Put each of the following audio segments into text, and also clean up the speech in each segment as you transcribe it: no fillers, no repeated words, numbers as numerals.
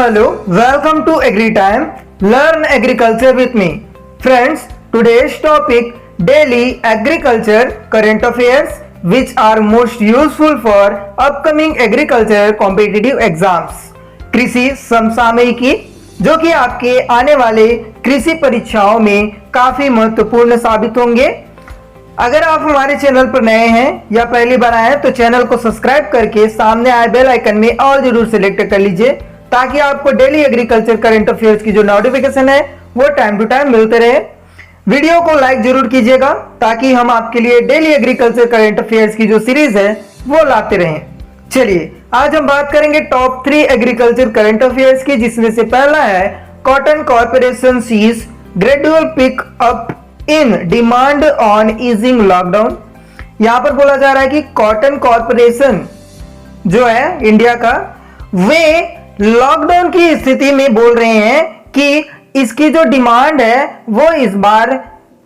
Hello, welcome to Agri Time. Learn agriculture with me. Friends, today's topic daily agriculture current affairs which are most useful for upcoming agriculture competitive exams. कृषि समसामयिकी जो कि आपके आने वाले कृषि परीक्षाओं में काफी महत्वपूर्ण साबित होंगे। अगर आप हमारे चैनल पर नए हैं या पहली बार आए हैं तो चैनल को सब्सक्राइब करके सामने आए बेल आइकन में ऑल जरूर सिलेक्ट कर लीजिए ताकि आपको डेली एग्रीकल्चर करंट अफेयर्स की जो नोटिफिकेशन है वो टाइम टू टाइम मिलते रहे। वीडियो को लाइक जरूर कीजिएगा ताकि हम आपके लिए डेली एग्रीकल्चर करंट अफेयर्स की जो सीरीज है वो लाते रहें। चलिए आज हम बात करेंगे टॉप 3 एग्रीकल्चर करंट अफेयर्स की, जिसमें से पहला है cotton corporation sees gradual pick up in demand on easing lockdown. यहां पर बोला जा रहा है कि कॉटन कॉर्पोरेशन जो है इंडिया का, वे लॉकडाउन की स्थिति में बोल रहे हैं कि इसकी जो डिमांड है वो इस बार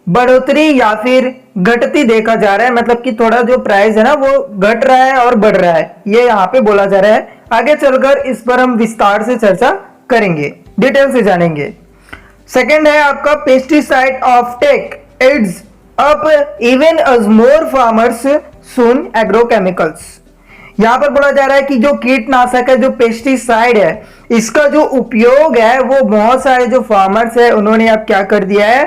बढ़ोतरी या फिर घटती देखा जा रहा है, मतलब कि थोड़ा जो प्राइस है ना वो घट रहा है और बढ़ रहा है, ये यहाँ पे बोला जा रहा है। आगे चलकर इस पर हम विस्तार से चर्चा करेंगे, डिटेल से जानेंगे। सेकंड है आपका pesticide offtake adds up even as more farmers shun agrochemicals. यहां पर बोला जा रहा है कि जो कीटनाशक है, जो पेस्टिसाइड है, इसका जो उपयोग है वो बहुत सारे जो फार्मर्स है उन्होंने अब क्या कर दिया है,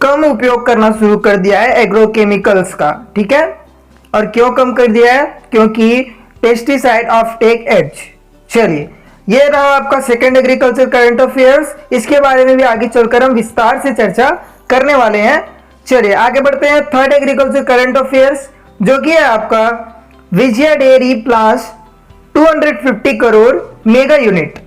कम उपयोग करना शुरू कर दिया है एग्रोकेमिकल्स का। ठीक है, और क्यों कम कर दिया है? क्योंकि पेस्टिसाइड ऑफ टेक एज। चलिए ये रहा आपका सेकंड एग्रीकल्चर करंट अफेयर्स, इसके बारे में भी आगे चलकर हम विस्तार से चर्चा करने वाले हैं। चलिए आगे बढ़ते हैं। थर्ड एग्रीकल्चर करंट अफेयर्स जो कि है आपका विजया डेयरी प्लास 250 करोड़ मेगा यूनिट।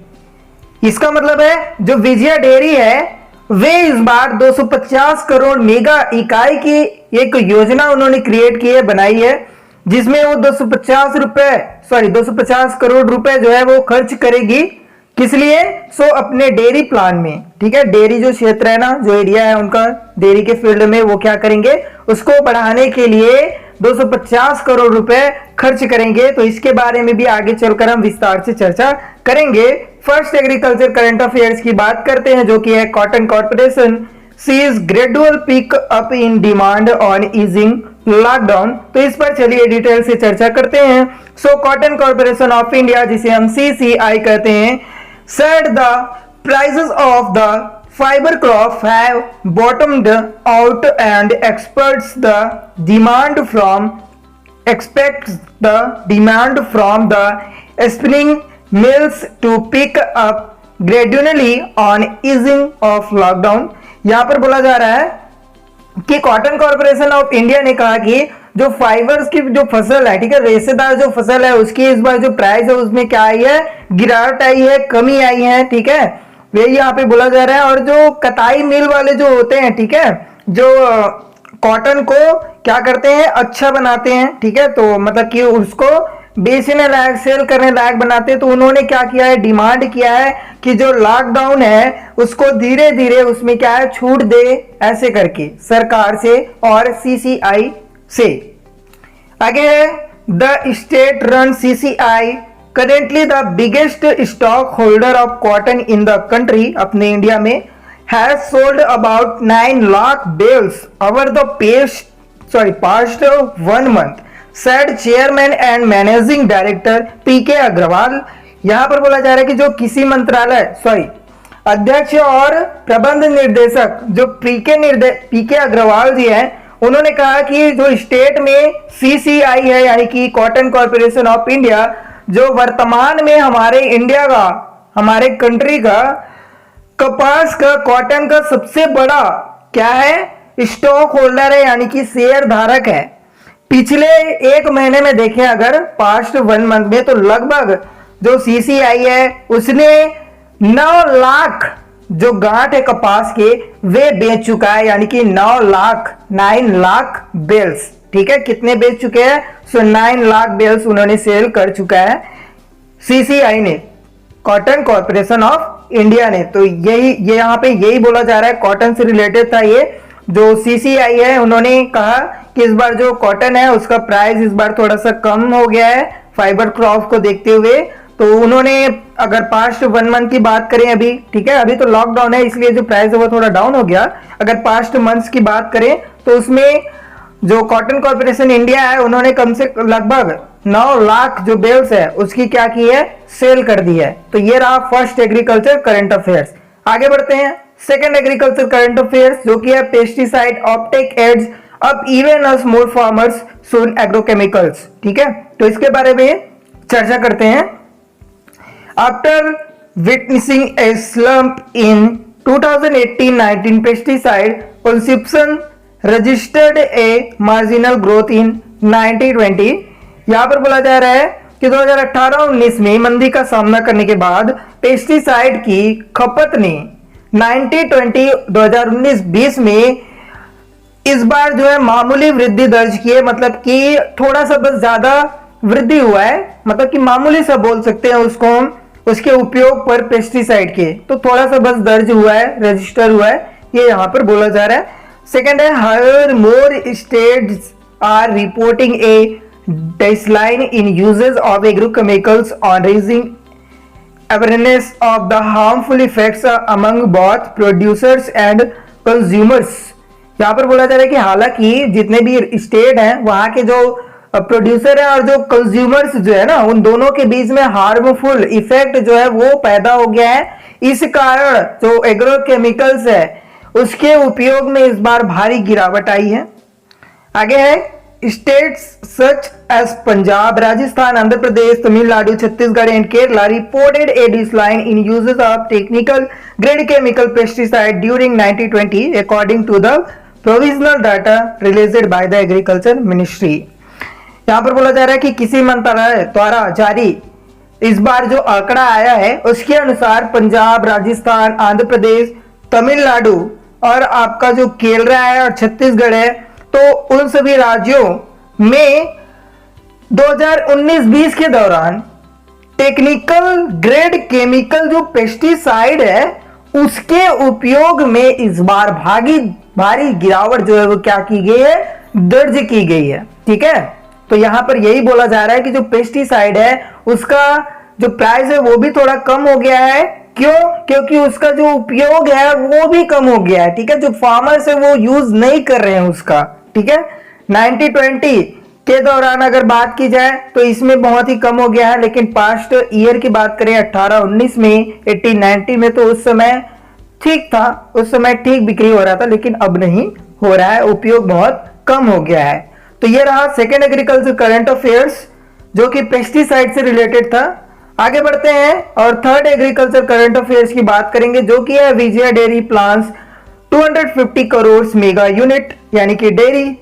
इसका मतलब है जो विजया डेयरी है वे इस बार 250 करोड़ मेगा इकाई की एक योजना उन्होंने क्रिएट की है, बनाई है, जिसमें वो 250 करोड़ रुपए जो है वो खर्च करेगी। किस लिए? अपने डेयरी प्लान में। ठीक है, डेयरी जो क्षेत्र है ना, जो एरिया है उनका डेयरी के फील्ड में, वो क्या करेंगे, उसको बढ़ाने के लिए 250 करोड़ रुपए खर्च करेंगे। तो इसके बारे में भी आगे चलकर हम विस्तार से चर्चा करेंगे। फर्स्ट एग्रीकल्चर करंट अफेयर्स की बात करते हैं जो कि है cotton corporation sees gradual pick up in demand on easing lockdown. तो इस पर चलिए डिटेल से चर्चा करते हैं। कॉटन कॉर्पोरेशन ऑफ इंडिया, जिसे हम CCI कहते हैं, said the prices of the fiber crop have bottomed out and expects the demand from the spinning mills to pick up gradually on easing of lockdown। यहां पर बोला जा रहा है कि कॉटन कॉर्पोरेशन ऑफ इंडिया ने कहा कि जो फाइबर्स की जो फसल है, ठीक है, रेशेदार जो फसल है, उसकी इस बार जो प्राइस है उसमें क्या आई है, गिरावट आई है, कमी आई है। ठीक है, वे यहाँ पे बोला जा रहा है। और जो कताई मिल वाले जो होते हैं, ठीक है, जो कॉटन को क्या करते हैं, अच्छा बनाते हैं, ठीक है, तो मतलब कि उसको बेचने लायक, सेल करने लायक बनाते हैं। तो उन्होंने क्या किया है, डिमांड किया है कि जो लॉकडाउन है उसको धीरे धीरे उसमें क्या है, छूट दे, ऐसे करके सरकार से और CCI से। आगे है the state run CCI currently the biggest stock holder of cotton in the country, अपने इंडिया में, has sold about 9 lakh bales over the past 1 month, said chairman and managing director PK Agarwal. यहां पर बोला जा रहा है कि जो कृषि मंत्रालय अध्यक्ष और प्रबंध निर्देशक जो PK अग्रवाल जी हैं, उन्होंने कहा कि जो स्टेट में CCI है यानी कि कॉटन कॉर्पोरेशन ऑफ इंडिया, जो वर्तमान में हमारे इंडिया का, हमारे कंट्री का कपास का, कॉटन का सबसे बड़ा क्या है, स्टॉक होल्डर है, यानी कि शेयर धारक है। पिछले 1 महीने में देखें अगर, पास्ट 1 मंथ में, तो लगभग जो CCI है उसने 9 लाख जो गांठ है कपास के वे बेच चुका है, यानी कि 9 लाख बेल्स। ठीक है, कितने बेच चुके हैं? 9 लाख बेल्स उन्होंने सेल कर चुका है CCI ने, कॉटन कॉर्पोरेशन ऑफ इंडिया ने। तो ये यहाँ पे यही बोला जा रहा है, कॉटन से रिलेटेड था ये। जो CCI है उन्होंने कहा कि इस बार जो कॉटन है उसका प्राइस इस बार थोड़ा सा कम हो गया है फाइबर क्रॉप को देखते हुए, तो तो उन्होंने अगर पास्ट 1 मंथ की बात करें अभी, ठीक है, अभी तो लॉकडाउन है इसलिए जो प्राइस है वो थोड़ा डाउन हो गया। अगर पास्ट मंथ्स की बात करें तो उसमें जो कॉटन कॉर्पोरेशन इंडिया है उन्होंने कम से लगभग 9 लाख जो बेल्स है उसकी क्या की है, सेल कर दी है। तो ये रहा फर्स्ट एग्रीकल्चर करंट अफेयर्स। आगे बढ़ते हैं सेकंड एग्रीकल्चर करंट अफेयर्स जो कि है पेस्टिसाइड ऑप्टेक एड्स अब इवन अस मोर फार्मर्स सून एग्रोकेमिकल्स। ठीक है, तो इसके बारे में चर्चा करते हैं। After witnessing A slump in 2018-19 pesticide consumption registered a marginal growth in 1920। यहां पर बोला जा रहा है कि 2018-19 में मंदी का सामना करने के बाद पेस्टिसाइड की खपत ने 2019-20 में इस बार जो है मामूली वृद्धि दर्ज की है। मतलब कि थोड़ा सा बस ज्यादा वृद्धि हुआ है, मतलब कि मामूली सा बोल सकते हैं उसको हम, उसके उपयोग पर पेस्टिसाइड के, तो थोड़ा सा बस दर्ज हुआ है, रजिस्टर हुआ है, ये यहां पर बोला जा रहा है। सेकंड है higher more states are reporting a decline in uses of agrochemicals on raising awareness of the harmful effects among both producers and consumers। यहाँ पर बोला जा रहा है कि हालांकि जितने भी स्टेट हैं वहां के जो प्रोड्यूसर है और जो कंज्यूमर्स जो है ना, उन दोनों के बीच में हार्मफुल इफेक्ट जो है वो पैदा हो गया है। इस कारण जो एग्रोकेमिकल्स है उसके उपयोग में इस बार भारी गिरावट आई है। आगे है states such as Punjab, Rajasthan, Andhra Pradesh, Tamil Nadu, Chhattisgarh and Kerala reported a decline in uses of technical grade chemical pesticide during 1920 according to the provisional data released by the agriculture ministry. यहां पर बोला जा रहा है कि किसी मंत्रालय द्वारा जारी इस बार जो आंकड़ा आया है उसके अनुसार पंजाब, राजस्थान, आंध्र प्रदेश, तमिलनाडु और आपका जो केरला है और छत्तीसगढ़ है, तो उन सभी राज्यों में 2019-20 के दौरान टेक्निकल ग्रेड केमिकल जो पेस्टिसाइड है उसके उपयोग में इस बार भारी गिरावट जो है वो क्या की गई है, दर्ज की गई है। ठीक है, तो यहां पर यही बोला जा रहा है कि जो पेस्टिसाइड है उसका जो प्राइस है वो भी थोड़ा कम हो गया है। क्यों? क्योंकि उसका जो उपयोग है वो भी कम हो गया है। ठीक है, जो फार्मर्स है वो यूज नहीं कर रहे हैं उसका। ठीक है, 1920 के दौरान अगर बात की जाए तो इसमें बहुत ही कम हो गया है, लेकिन पास्ट ईयर की बात करें 18-19 में, 18-19 में, तो उस समय ठीक था, उस समय ठीक बिक्री हो रहा था, लेकिन अब नहीं हो रहा है, उपयोग बहुत कम हो गया है। तो ये रहा सेकेंड एग्रीकल्चर करंट अफेयर्स जो कि पेस्टिसाइड से रिलेटेड था। आगे बढ़ते हैं और थर्ड एग्रीकल्चर करंट अफेयर्स की बात करेंगे जो कि है Vijaya dairy plans 250 crore mega unit, यानी कि डेयरी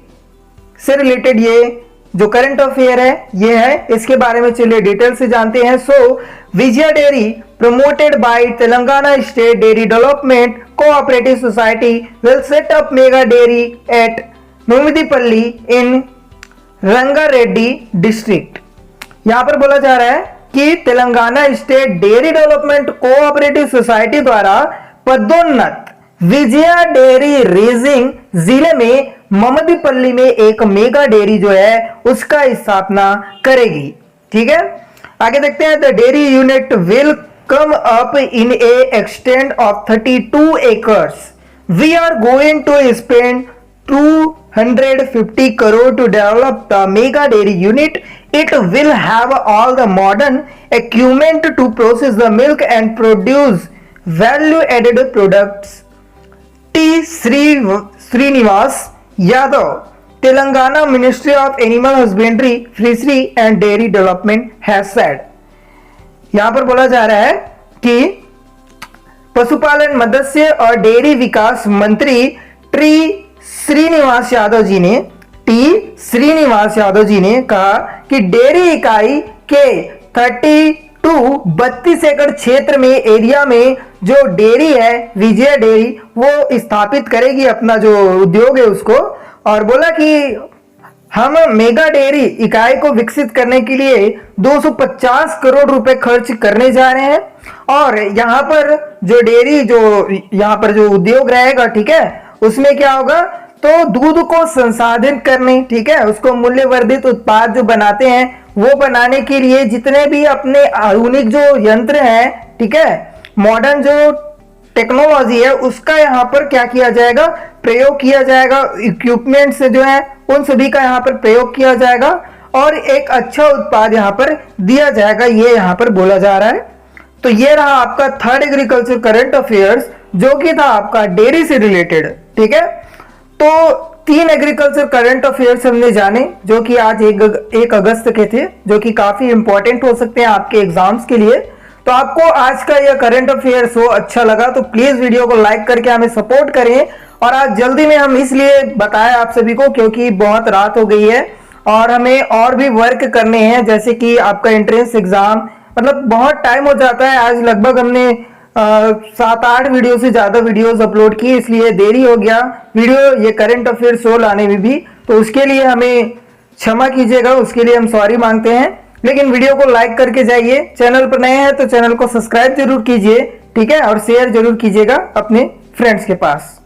से रिलेटेड ये जो करंट अफेयर है ये है। इसके बारे में चलिए डिटेल से जानते हैं। So Vijaya Dairy promoted by Telangana State Dairy Development Cooperative Society will set up mega dairy at Numidipalli in Rangareddy district। यहां पर बोला जा रहा है कि Telangana state dairy development cooperative society द्वारा पदोन्नत विजया डेयरी रेजिंग जिले में ममदीपल्ली में एक मेगा डेयरी जो है उसका स्थापना करेगी। ठीक है, आगे देखते हैं। The dairy unit will come up in a extent of 32 acres। We are going to spend 250 crore to develop the mega dairy unit। It will have all the modern equipment to process the milk and produce value added products। T. Srinivas Yadav, Telangana Ministry of Animal Husbandry, Fishery and Dairy Development has said। यहां पर बोला जा रहा है कि पशुपालन, मत्स्य और dairy विकास मंत्री श्रीनिवास यादव जी ने कहा कि डेयरी इकाई के 32 एकड़ क्षेत्र में एरिया में जो डेयरी है विजय डेयरी वो स्थापित करेगी अपना जो उद्योग है उसको, और बोला कि हम मेगा डेयरी इकाई को विकसित करने के लिए 250 करोड़ रुपए खर्च करने जा रहे हैं। और यहाँ पर जो डेयरी जो यहाँ पर जो उद्योग रहेगा, ठीक है, उसमें क्या होगा, तो दूध को संसाधित करने, ठीक है, उसको मूल्यवर्धित उत्पाद जो बनाते हैं वो बनाने के लिए जितने भी अपने आधुनिक जो यंत्र हैं, ठीक है, मॉडर्न जो टेक्नोलॉजी है उसका यहाँ पर क्या किया जाएगा, प्रयोग किया जाएगा। इक्विपमेंट से जो है उन सभी का यहाँ पर प्रयोग किया जाएगा और एक अच्छा उत्पाद यहाँ पर दिया जाएगा, ये यहाँ पर बोला जा रहा है। तो ये रहा आपका थर्ड एग्रीकल्चर करंट अफेयर्स, जो कि था आपका डेयरी से रिलेटेड। ठीक है, तो 3 एग्रीकल्चर करंट अफेयर्स हमने जाने जो कि आज 1 अगस्त के थे, जो कि काफी इंपॉर्टेंट हो सकते हैं आपके एग्जाम्स के लिए। तो आपको आज का यह करंट अफेयर्स हो अच्छा लगा तो प्लीज वीडियो को लाइक करके हमें सपोर्ट करें। और आज जल्दी में हम इसलिए बताएं आप सभी को क्योंकि बहुत रात हो गई है और हमें और भी वर्क करने हैं, जैसे कि आपका एंट्रेंस एग्जाम, मतलब बहुत टाइम हो जाता है। आज लगभग हमने 7-8 वीडियो से ज्यादा वीडियोस अपलोड किए, इसलिए देरी हो गया वीडियो ये करंट अफेयर शो लाने में भी। तो उसके लिए हमें क्षमा कीजिएगा, उसके लिए हम सॉरी मांगते हैं। लेकिन वीडियो को लाइक करके जाइए, चैनल पर नए हैं तो चैनल को सब्सक्राइब जरूर कीजिए, ठीक है, और शेयर जरूर कीजिएगा अपने फ्रेंड्स के पास।